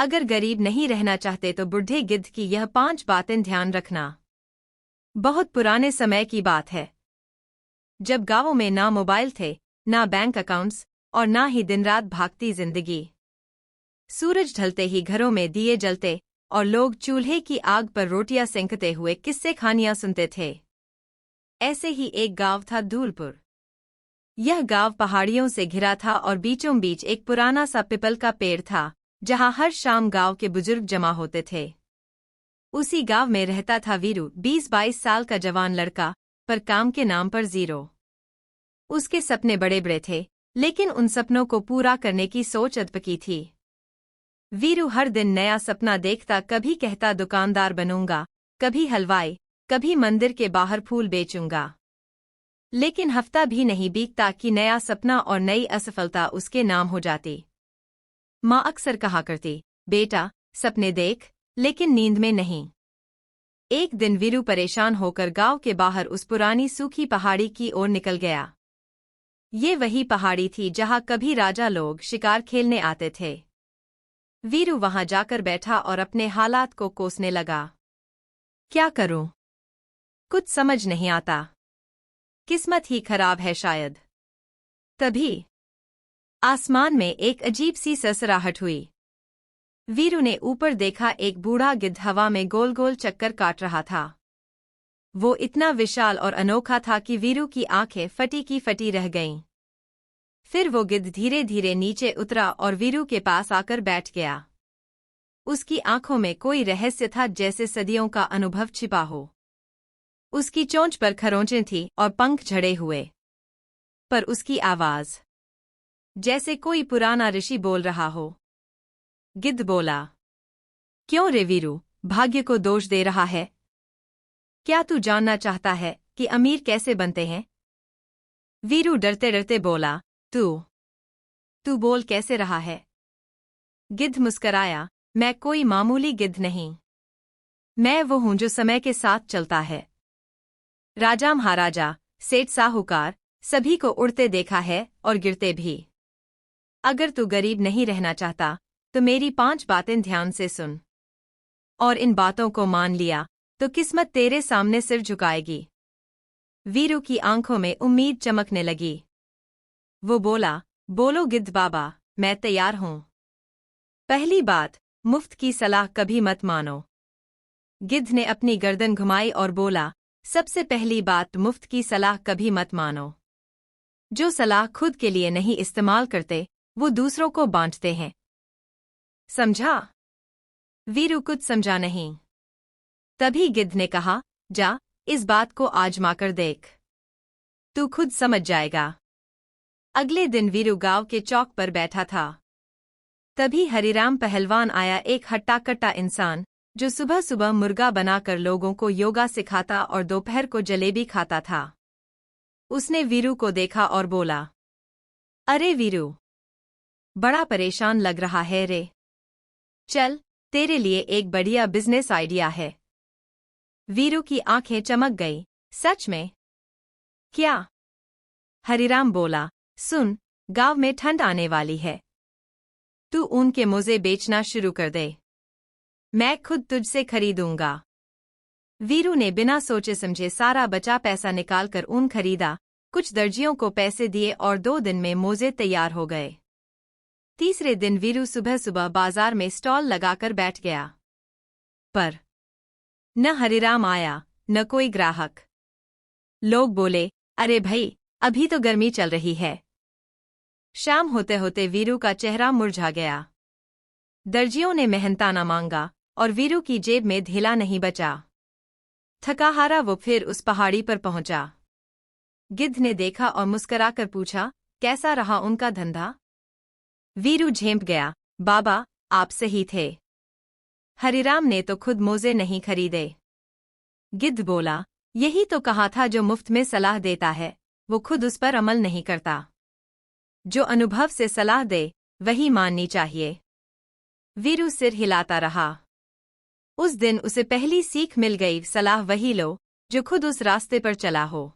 अगर गरीब नहीं रहना चाहते तो बूढ़े गिद्ध की यह 5 बातें ध्यान रखना। बहुत पुराने समय की बात है, जब गांवों में ना मोबाइल थे, ना बैंक अकाउंट्स और ना ही दिन रात भागती जिंदगी। सूरज ढलते ही घरों में दिए जलते और लोग चूल्हे की आग पर रोटियां सेंकते हुए किस्से कहानियां सुनते थे। ऐसे ही एक गांव था धूलपुर। यह गांव पहाड़ियों से घिरा था और बीचों बीच एक पुराना सा पीपल का पेड़ था, जहां हर शाम गांव के बुजुर्ग जमा होते थे। उसी गांव में रहता था वीरू, 20-22 साल का जवान लड़का, पर काम के नाम पर जीरो। उसके सपने बड़े बड़े थे, लेकिन उन सपनों को पूरा करने की सोच अधपकी थी। वीरू हर दिन नया सपना देखता, कभी कहता दुकानदार बनूंगा, कभी हलवाई, कभी मंदिर के बाहर फूल बेचूंगा। लेकिन हफ्ता भी नहीं बीतता कि नया सपना और नई असफलता उसके नाम हो जाती। माँ अक्सर कहा करती, बेटा सपने देख, लेकिन नींद में नहीं। एक दिन वीरू परेशान होकर गांव के बाहर उस पुरानी सूखी पहाड़ी की ओर निकल गया। ये वही पहाड़ी थी जहां कभी राजा लोग शिकार खेलने आते थे। वीरू वहां जाकर बैठा और अपने हालात को कोसने लगा। क्या करूं? कुछ समझ नहीं आता। किस्मत ही खराब है शायद। तभी आसमान में एक अजीब सी सरसराहट हुई। वीरू ने ऊपर देखा, एक बूढ़ा गिद्ध हवा में गोल गोल चक्कर काट रहा था। वो इतना विशाल और अनोखा था कि वीरू की आंखें फटी की फटी रह गईं। फिर वो गिद्ध धीरे धीरे नीचे उतरा और वीरू के पास आकर बैठ गया। उसकी आंखों में कोई रहस्य था, जैसे सदियों का अनुभव छिपा हो। उसकी चोंच पर खरोंचें थी और पंख झड़े हुए, पर उसकी आवाज जैसे कोई पुराना ऋषि बोल रहा हो। गिद्ध बोला, क्यों रे वीरू, भाग्य को दोष दे रहा है? क्या तू जानना चाहता है कि अमीर कैसे बनते हैं? वीरू डरते डरते बोला, तू बोल कैसे रहा है? गिद्ध मुस्कराया, मैं कोई मामूली गिद्ध नहीं। मैं वो हूं जो समय के साथ चलता है। राजा महाराजा, सेठ साहूकार, सभी को उड़ते देखा है और गिरते भी। अगर तू गरीब नहीं रहना चाहता तो मेरी 5 बातें ध्यान से सुन, और इन बातों को मान लिया तो किस्मत तेरे सामने सिर झुकाएगी। वीरू की आंखों में उम्मीद चमकने लगी। वो बोला, बोलो गिद्ध बाबा, मैं तैयार हूं। पहली बात, मुफ्त की सलाह कभी मत मानो। गिद्ध ने अपनी गर्दन घुमाई और बोला, सबसे पहली बात, मुफ्त की सलाह कभी मत मानो। जो सलाह खुद के लिए नहीं इस्तेमाल करते, वो दूसरों को बांटते हैं। समझा? वीरू कुछ समझा नहीं। तभी गिद्ध ने कहा, जा, इस बात को आजमा कर देख, तू खुद समझ जाएगा। अगले दिन वीरू गांव के चौक पर बैठा था। तभी हरिराम पहलवान आया, एक हट्टा कट्टा इंसान जो सुबह सुबह मुर्गा बनाकर लोगों को योगा सिखाता और दोपहर को जलेबी खाता था। उसने वीरू को देखा और बोला, अरे वीरू, बड़ा परेशान लग रहा है रे। चल, तेरे लिए एक बढ़िया बिजनेस आइडिया है। वीरू की आंखें चमक गई, सच में? क्या? हरिराम बोला, सुन, गांव में ठंड आने वाली है। तू ऊन के मोजे बेचना शुरू कर दे। मैं खुद तुझसे खरीदूंगा। वीरू ने बिना सोचे समझे सारा बचा पैसा निकालकर ऊन खरीदा, कुछ दर्जियों को पैसे दिए और 2 दिन में मोजे तैयार हो गए। तीसरे दिन वीरू सुबह सुबह बाजार में स्टॉल लगाकर बैठ गया। पर न हरिराम आया, न कोई ग्राहक। लोग बोले, अरे भाई, अभी तो गर्मी चल रही है। शाम होते होते वीरू का चेहरा मुरझा गया। दर्जियों ने मेहनताना मांगा और वीरू की जेब में ढेला नहीं बचा। थकाहारा वो फिर उस पहाड़ी पर पहुंचा। गिद्ध ने देखा और मुस्कुराकर पूछा, कैसा रहा उनका धंधा? वीरू झेंप गया, बाबा, आप सही थे। हरिराम ने तो खुद मोजे नहीं खरीदे। गिद्ध बोला, यही तो कहा था, जो मुफ्त में सलाह देता है वो खुद उस पर अमल नहीं करता। जो अनुभव से सलाह दे वही माननी चाहिए। वीरू सिर हिलाता रहा। उस दिन उसे पहली सीख मिल गई, सलाह वही लो जो खुद उस रास्ते पर चला हो।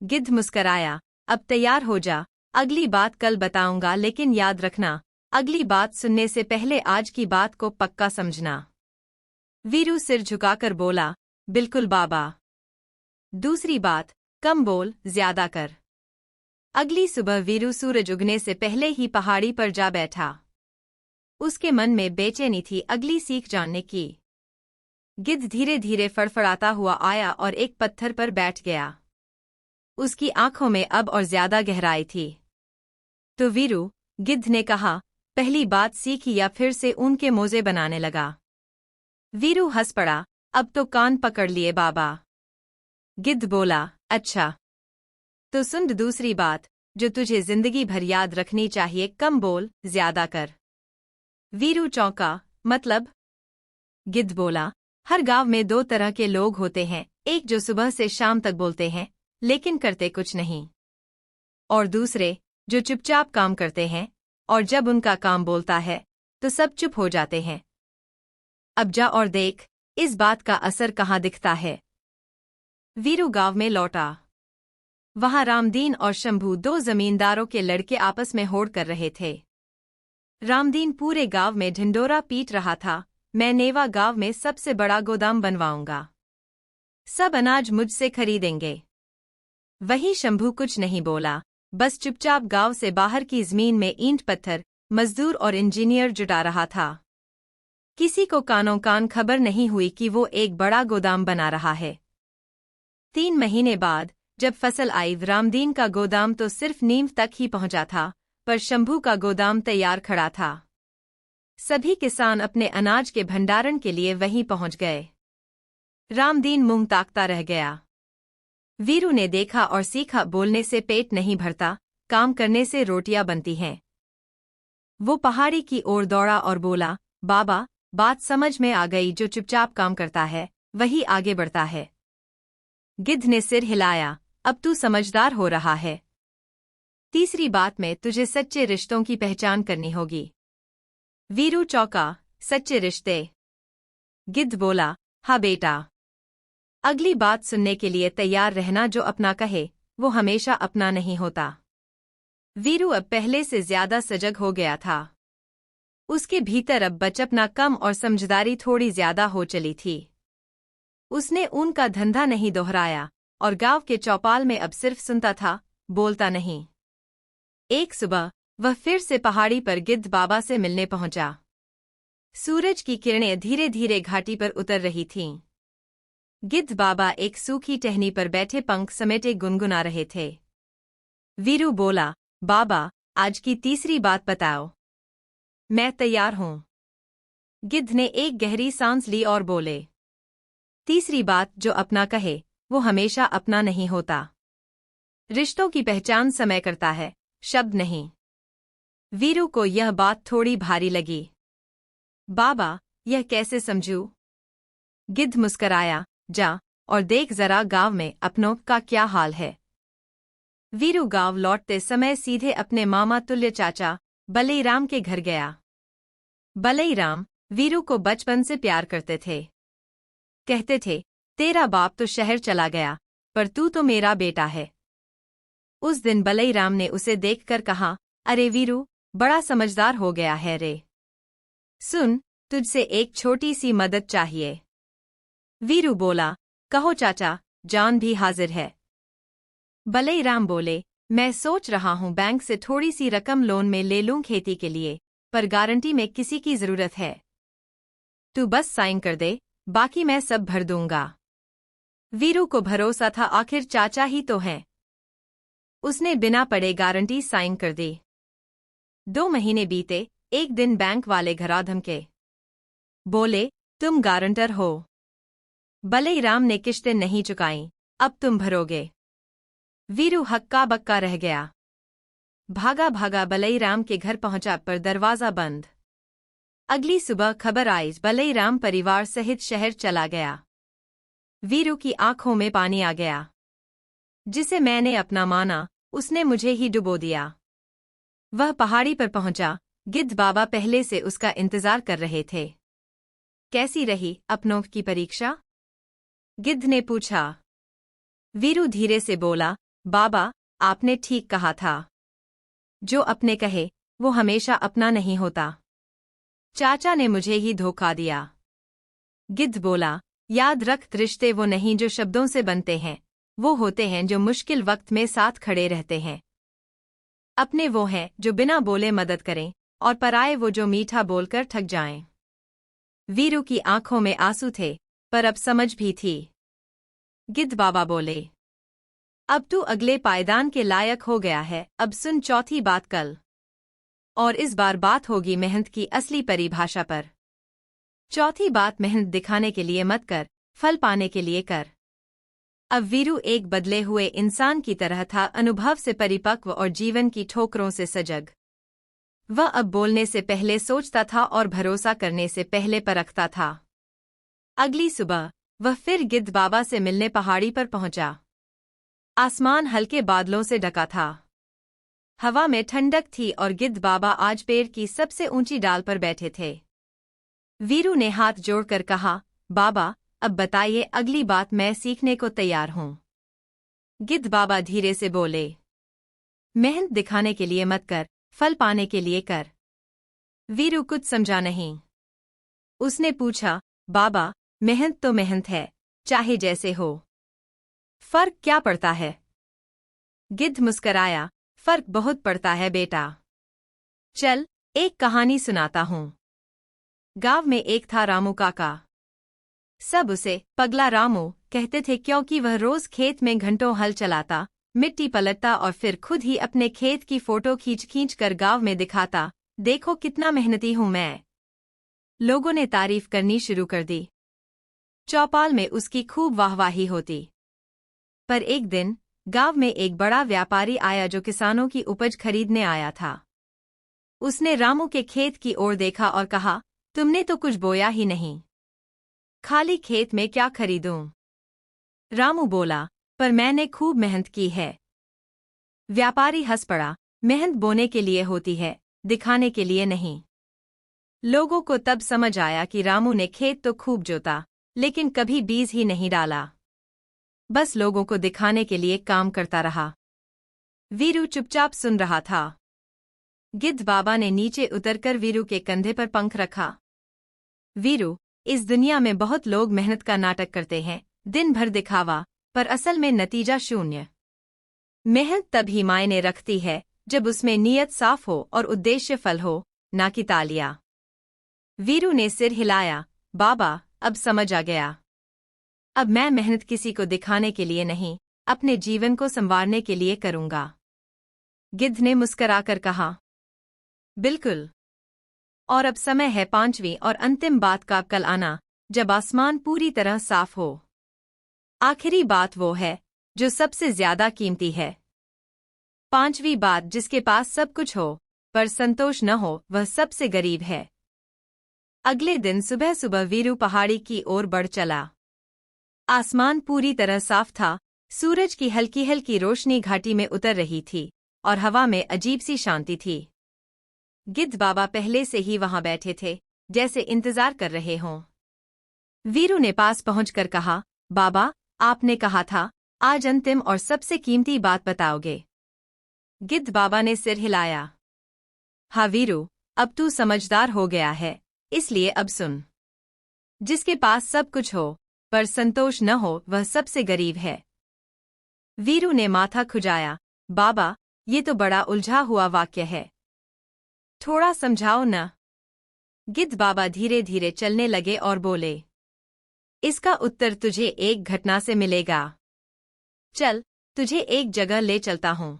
गिद्ध मुस्कराया, अब तैयार हो जा, अगली बात कल बताऊंगा, लेकिन याद रखना, अगली बात सुनने से पहले आज की बात को पक्का समझना। वीरू सिर झुकाकर बोला, बिल्कुल बाबा। दूसरी बात, कम बोल, ज्यादा कर। अगली सुबह वीरू सूरज उगने से पहले ही पहाड़ी पर जा बैठा। उसके मन में बेचैनी थी अगली सीख जानने की। गिद्ध धीरे धीरे फड़फड़ाता हुआ आया और एक पत्थर पर बैठ गया। उसकी आंखों में अब और ज्यादा गहराई थी। तो वीरू, गिद्ध ने कहा, पहली बात सीखी या फिर से ऊन के मोजे बनाने लगा? वीरू हंस पड़ा, अब तो कान पकड़ लिए बाबा। गिद्ध बोला, अच्छा तो सुन दूसरी बात जो तुझे जिंदगी भर याद रखनी चाहिए, कम बोल, ज्यादा कर। वीरू चौंका, मतलब? गिद्ध बोला, हर गांव में दो तरह के लोग होते हैं, एक जो सुबह से शाम तक बोलते हैं लेकिन करते कुछ नहीं, और दूसरे जो चुपचाप काम करते हैं और जब उनका काम बोलता है तो सब चुप हो जाते हैं। अब जा और देख इस बात का असर कहाँ दिखता है। वीरू गांव में लौटा। वहां रामदीन और शंभू, दो जमींदारों के लड़के, आपस में होड़ कर रहे थे। रामदीन पूरे गांव में ढिंडोरा पीट रहा था, मैं नेवा गांव में सबसे बड़ा गोदाम बनवाऊंगा, सब अनाज मुझसे खरीदेंगे। वहीं शंभू कुछ नहीं बोला, बस चुपचाप गांव से बाहर की जमीन में ईंट पत्थर, मजदूर और इंजीनियर जुटा रहा था। किसी को कानों कान खबर नहीं हुई कि वो एक बड़ा गोदाम बना रहा है। 3 महीने बाद जब फसल आई, रामदीन का गोदाम तो सिर्फ नींव तक ही पहुंचा था, पर शंभू का गोदाम तैयार खड़ा था। सभी किसान अपने अनाज के भंडारण के लिए वहीं पहुंच गए। रामदीन मुंह ताकता रह गया। वीरू ने देखा और सीखा, बोलने से पेट नहीं भरता, काम करने से रोटियां बनती हैं। वो पहाड़ी की ओर दौड़ा और बोला, बाबा, बात समझ में आ गई, जो चुपचाप काम करता है वही आगे बढ़ता है। गिद्ध ने सिर हिलाया, अब तू समझदार हो रहा है। तीसरी बात में तुझे सच्चे रिश्तों की पहचान करनी होगी। वीरू चौंका, सच्चे रिश्ते? गिद्ध बोला, हाँ बेटा। अगली बात सुनने के लिए तैयार रहना, जो अपना कहे वो हमेशा अपना नहीं होता। वीरू अब पहले से ज्यादा सजग हो गया था। उसके भीतर अब बचपना कम और समझदारी थोड़ी ज्यादा हो चली थी। उसने ऊन का धंधा नहीं दोहराया और गांव के चौपाल में अब सिर्फ सुनता था, बोलता नहीं। एक सुबह वह फिर से पहाड़ी पर गिद्ध बाबा से मिलने पहुंचा। सूरज की किरणें धीरे धीरे घाटी पर उतर रही थीं। गिद्ध बाबा एक सूखी टहनी पर बैठे पंख समेटे गुनगुना रहे थे। वीरू बोला, बाबा, आज की तीसरी बात बताओ। मैं तैयार हूं। गिद्ध ने एक गहरी सांस ली और बोले, तीसरी बात, जो अपना कहे वो हमेशा अपना नहीं होता। रिश्तों की पहचान समय करता है, शब्द नहीं। वीरू को यह बात थोड़ी भारी लगी। बाबा, यह कैसे समझूं? गिद्ध मुस्कराया, जा और देख जरा गांव में अपनों का क्या हाल है। वीरू गांव लौटते समय सीधे अपने मामा तुल्य चाचा बलईराम के घर गया। बलईराम वीरू को बचपन से प्यार करते थे। कहते थे, तेरा बाप तो शहर चला गया, पर तू तो मेरा बेटा है। उस दिन बलईराम ने उसे देखकर कहा, अरे वीरू, बड़ा समझदार हो गया है रे। सुन, तुझसे एक छोटी सी मदद चाहिए। वीरू बोला, कहो चाचा, जान भी हाजिर है। बलईराम बोले, मैं सोच रहा हूं बैंक से थोड़ी सी रकम लोन में ले लूं खेती के लिए, पर गारंटी में किसी की जरूरत है। तू बस साइन कर दे, बाकी मैं सब भर दूंगा। वीरू को भरोसा था, आखिर चाचा ही तो हैं। उसने बिना पढ़े गारंटी साइन कर दी। 2 महीने बीते। एक दिन बैंक वाले घरा धमके। बोले, तुम गारंटर हो। बलईराम ने किश्तें नहीं चुकाईं, अब तुम भरोगे। वीरू हक्का बक्का रह गया। भागा भागा बलईराम के घर पहुंचा, पर दरवाजा बंद। अगली सुबह खबर आई, बलईराम परिवार सहित शहर चला गया। वीरू की आंखों में पानी आ गया। जिसे मैंने अपना माना, उसने मुझे ही डुबो दिया। वह पहाड़ी पर पहुंचा। गिद्ध बाबा पहले से उसका इंतजार कर रहे थे। कैसी रही अपनों की परीक्षा? गिद्ध ने पूछा। वीरू धीरे से बोला, बाबा, आपने ठीक कहा था। जो अपने कहे वो हमेशा अपना नहीं होता। चाचा ने मुझे ही धोखा दिया। गिद्ध बोला, याद रख, रिश्ते वो नहीं जो शब्दों से बनते हैं, वो होते हैं जो मुश्किल वक्त में साथ खड़े रहते हैं। अपने वो हैं जो बिना बोले मदद करें, और पराए वो जो मीठा बोलकर ठग जाएं। वीरू की आंखों में आंसू थे, पर अब समझ भी थी। गिद्ध बाबा बोले, अब तू अगले पायदान के लायक हो गया है, अब सुन चौथी बात कल। और इस बार बात होगी मेहनत की असली परिभाषा पर। चौथी बात, मेहनत दिखाने के लिए मत कर, फल पाने के लिए कर। अब वीरू एक बदले हुए इंसान की तरह था, अनुभव से परिपक्व और जीवन की ठोकरों से सजग। वह अब बोलने से पहले सोचता था और भरोसा करने से पहले परखता था। अगली सुबह वह फिर गिद्ध बाबा से मिलने पहाड़ी पर पहुंचा। आसमान हल्के बादलों से ढका था। हवा में ठंडक थी और गिद्ध बाबा आज पेड़ की सबसे ऊंची डाल पर बैठे थे। वीरू ने हाथ जोड़कर कहा, बाबा, अब बताइए अगली बात, मैं सीखने को तैयार हूं। गिद्ध बाबा धीरे से बोले, मेहनत दिखाने के लिए मत कर, फल पाने के लिए कर। वीरू कुछ समझा नहीं। उसने पूछा, बाबा, मेहनत तो मेहनत है, चाहे जैसे हो, फर्क क्या पड़ता है? गिद्ध मुस्कराया, फर्क बहुत पड़ता है बेटा। चल, एक कहानी सुनाता हूं। गांव में एक था रामू काका। सब उसे पगला रामू कहते थे, क्योंकि वह रोज खेत में घंटों हल चलाता, मिट्टी पलटता और फिर खुद ही अपने खेत की फोटो खींच खींच कर गांव में दिखाता, देखो कितना मेहनती हूं मैं। लोगों ने तारीफ करनी शुरू कर दी। चौपाल में उसकी खूब वाहवाही होती। पर एक दिन गांव में एक बड़ा व्यापारी आया जो किसानों की उपज खरीदने आया था। उसने रामू के खेत की ओर देखा और कहा, तुमने तो कुछ बोया ही नहीं, खाली खेत में क्या खरीदूं? रामू बोला, पर मैंने खूब मेहनत की है। व्यापारी हंस पड़ा, मेहनत बोने के लिए होती है, दिखाने के लिए नहीं। लोगों को तब समझ आया कि रामू ने खेत तो खूब जोता, लेकिन कभी बीज ही नहीं डाला, बस लोगों को दिखाने के लिए काम करता रहा। वीरू चुपचाप सुन रहा था। गिद्ध बाबा ने नीचे उतरकर वीरू के कंधे पर पंख रखा। वीरू, इस दुनिया में बहुत लोग मेहनत का नाटक करते हैं, दिन भर दिखावा, पर असल में नतीजा शून्य। मेहनत तभी मायने रखती है जब उसमें नीयत साफ हो और उद्देश्य फल हो, ना कि तालियां। वीरू ने सिर हिलाया, बाबा, अब समझ आ गया। अब मैं मेहनत किसी को दिखाने के लिए नहीं, अपने जीवन को संवारने के लिए करूंगा। गिद्ध ने मुस्कराकर कहा, बिल्कुल। और अब समय है पांचवी और अंतिम बात का, कल आना, जब आसमान पूरी तरह साफ हो। आखिरी बात वो है जो सबसे ज्यादा कीमती है। पांचवी बात, जिसके पास सब कुछ हो पर संतोष न हो, वह सबसे गरीब है। अगले दिन सुबह सुबह वीरू पहाड़ी की ओर बढ़ चला। आसमान पूरी तरह साफ था, सूरज की हल्की हल्की रोशनी घाटी में उतर रही थी और हवा में अजीब सी शांति थी। गिद्ध बाबा पहले से ही वहां बैठे थे, जैसे इंतजार कर रहे हों। वीरू ने पास पहुंचकर कहा, बाबा, आपने कहा था आज अंतिम और सबसे कीमती बात बताओगे। गिद्ध बाबा ने सिर हिलाया। हाँ वीरू, अब तू समझदार हो गया है, इसलिए अब सुन। जिसके पास सब कुछ हो पर संतोष न हो, वह सबसे गरीब है। वीरू ने माथा खुजाया, बाबा, ये तो बड़ा उलझा हुआ वाक्य है, थोड़ा समझाओ न। गिद्ध बाबा धीरे धीरे चलने लगे और बोले, इसका उत्तर तुझे एक घटना से मिलेगा। चल, तुझे एक जगह ले चलता हूं।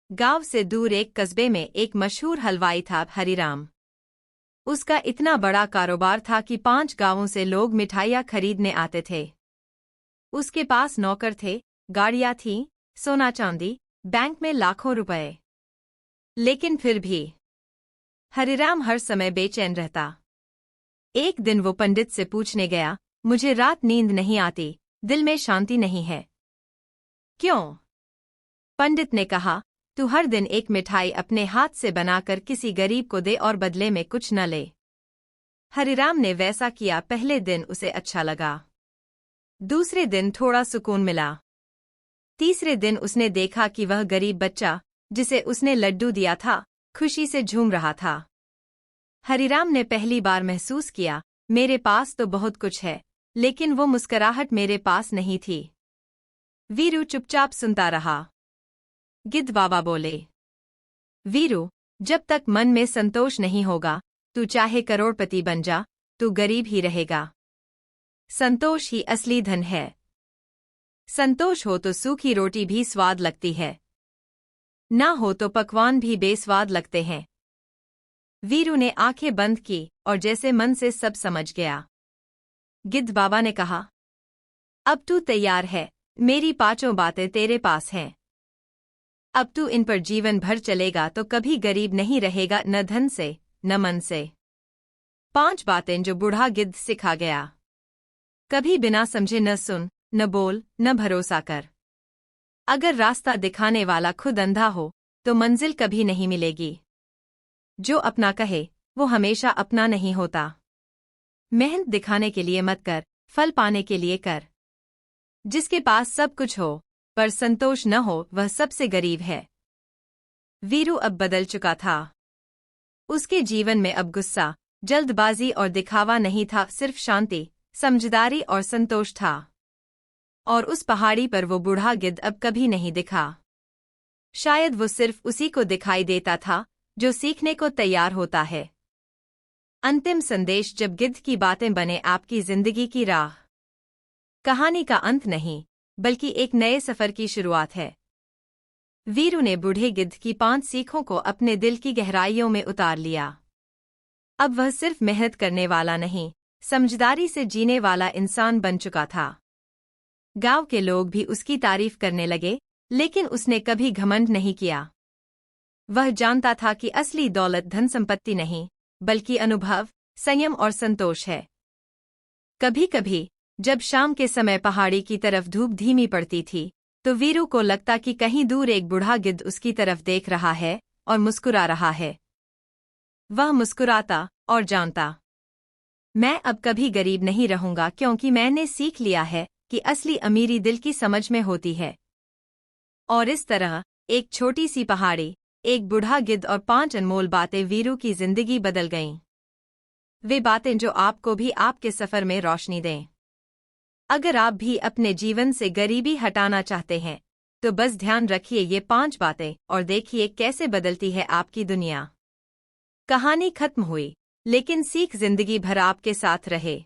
गांव से दूर एक कस्बे में एक मशहूर हलवाई था, हरिराम। उसका इतना बड़ा कारोबार था कि 5 गांवों से लोग मिठाइयाँ खरीदने आते थे। उसके पास नौकर थे, गाड़ियाँ थीं, सोना चांदी, बैंक में लाखों रुपए। लेकिन फिर भी हरिराम हर समय बेचैन रहता। एक दिन वो पंडित से पूछने गया, मुझे रात नींद नहीं आती, दिल में शांति नहीं है। क्यों? पंडित ने कहा, तू हर दिन एक मिठाई अपने हाथ से बनाकर किसी गरीब को दे और बदले में कुछ न ले। हरिराम ने वैसा किया। पहले दिन उसे अच्छा लगा, दूसरे दिन थोड़ा सुकून मिला, तीसरे दिन उसने देखा कि वह गरीब बच्चा जिसे उसने लड्डू दिया था खुशी से झूम रहा था। हरिराम ने पहली बार महसूस किया, मेरे पास तो बहुत कुछ है, लेकिन वो मुस्कुराहट मेरे पास नहीं थी। वीरू चुपचाप सुनता रहा। गिद्ध बाबा बोले, वीरू, जब तक मन में संतोष नहीं होगा, तू चाहे करोड़पति बन जा, तू गरीब ही रहेगा। संतोष ही असली धन है। संतोष हो तो सूखी रोटी भी स्वाद लगती है, ना हो तो पकवान भी बेस्वाद लगते हैं। वीरू ने आंखें बंद की और जैसे मन से सब समझ गया। गिद्ध बाबा ने कहा, अब तू तैयार है, मेरी 5 बातें तेरे पास हैं। अब तू इन पर जीवन भर चलेगा तो कभी गरीब नहीं रहेगा, न धन से न मन से। 5 बातें जो बूढ़ा गिद्ध सिखा गया। कभी बिना समझे न सुन, न बोल, न भरोसा कर। अगर रास्ता दिखाने वाला खुद अंधा हो तो मंजिल कभी नहीं मिलेगी। जो अपना कहे वो हमेशा अपना नहीं होता। मेहनत दिखाने के लिए मत कर, फल पाने के लिए कर। जिसके पास सब कुछ हो पर संतोष न हो वह सबसे गरीब है। वीरू अब बदल चुका था। उसके जीवन में अब गुस्सा, जल्दबाजी और दिखावा नहीं था, सिर्फ शांति, समझदारी और संतोष था। और उस पहाड़ी पर वो बूढ़ा गिद्ध अब कभी नहीं दिखा। शायद वो सिर्फ उसी को दिखाई देता था जो सीखने को तैयार होता है। अंतिम संदेश, जब गिद्ध की बातें बने आपकी जिंदगी की राह। कहानी का अंत नहीं, बल्कि एक नए सफर की शुरुआत है। वीरू ने बूढ़े गिद्ध की 5 सीखों को अपने दिल की गहराइयों में उतार लिया। अब वह सिर्फ मेहनत करने वाला नहीं, समझदारी से जीने वाला इंसान बन चुका था। गांव के लोग भी उसकी तारीफ करने लगे, लेकिन उसने कभी घमंड नहीं किया। वह जानता था कि असली दौलत धन संपत्ति नहीं, बल्कि अनुभव, संयम और संतोष है। कभी-कभी जब शाम के समय पहाड़ी की तरफ धूप धीमी पड़ती थी, तो वीरू को लगता कि कहीं दूर एक बूढ़ा गिद्ध उसकी तरफ देख रहा है और मुस्कुरा रहा है। वह मुस्कुराता और जानता, मैं अब कभी गरीब नहीं रहूंगा, क्योंकि मैंने सीख लिया है कि असली अमीरी दिल की समझ में होती है। और इस तरह एक छोटी सी पहाड़ी, एक बूढ़ा गिद्ध और 5 अनमोल बातें वीरू की जिंदगी बदल गईं। वे बातें जो आपको भी आपके सफर में रोशनी दें। अगर आप भी अपने जीवन से गरीबी हटाना चाहते हैं, तो बस ध्यान रखिए ये 5 बातें और देखिए कैसे बदलती है आपकी दुनिया। कहानी खत्म हुई, लेकिन सीख जिंदगी भर आपके साथ रहे।